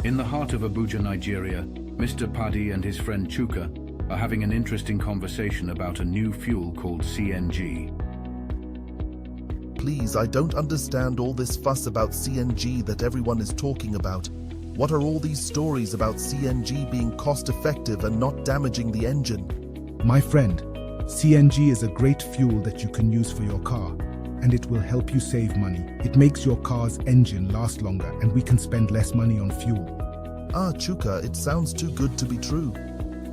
In the heart of Abuja, Nigeria, Mr. Padi and his friend Chuka are having an interesting conversation about a new fuel called CNG. Please, I don't understand all this fuss about CNG that everyone is talking about. What are all these stories about CNG being cost-effective and not damaging the engine? My friend, CNG is a great fuel that you can use for your car, and it will help you save money. It makes your car's engine last longer, and we can spend less money on fuel. Chuka, it sounds too good to be true.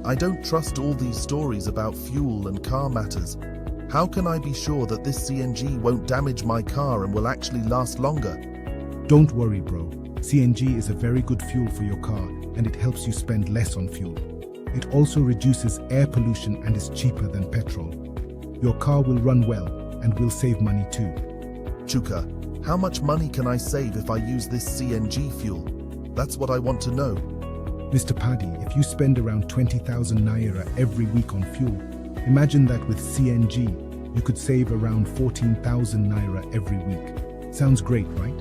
I don't trust all these stories about fuel and car matters. How can I be sure that this CNG won't damage my car and will actually last longer? Don't worry, bro. CNG is a very good fuel for your car, and it helps you spend less on fuel. It also reduces air pollution and is cheaper than petrol. Your car will run well and will save money too. Chuka, how much money can I save if I use this CNG fuel? That's what I want to know. Mr. Padi, if you spend around 20,000 naira every week on fuel, imagine that with CNG, you could save around 14,000 naira every week. Sounds great, right?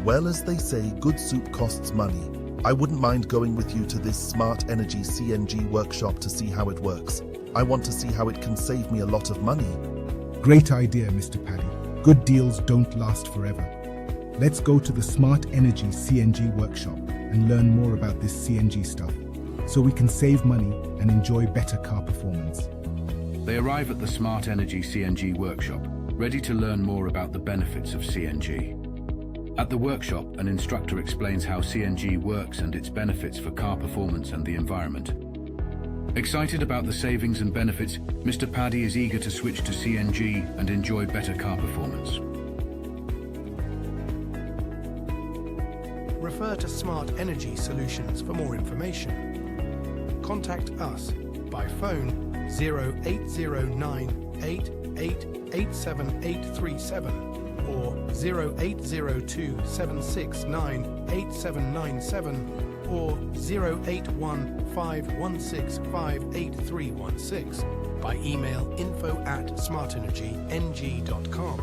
Well, as they say, good soup costs money. I wouldn't mind going with you to this Smart Energy CNG Workshop to see how it works. I want to see how it can save me a lot of money. Great idea, Mr. Padi. Good deals don't last forever. Let's go to the Smart Energy CNG Workshop and learn more about this CNG stuff, so we can save money and enjoy better car performance. They arrive at the Smart Energy CNG Workshop, ready to learn more about the benefits of CNG. At the workshop, an instructor explains how CNG works and its benefits for car performance and the environment. Excited about the savings and benefits, Mr. Padi is eager to switch to CNG and enjoy better car performance. Refer to Smart Energy Solutions for more information. Contact us by phone 0809 8887 or 0802 769 8797 or 081 516 58316 by email info@smartenergyng.com.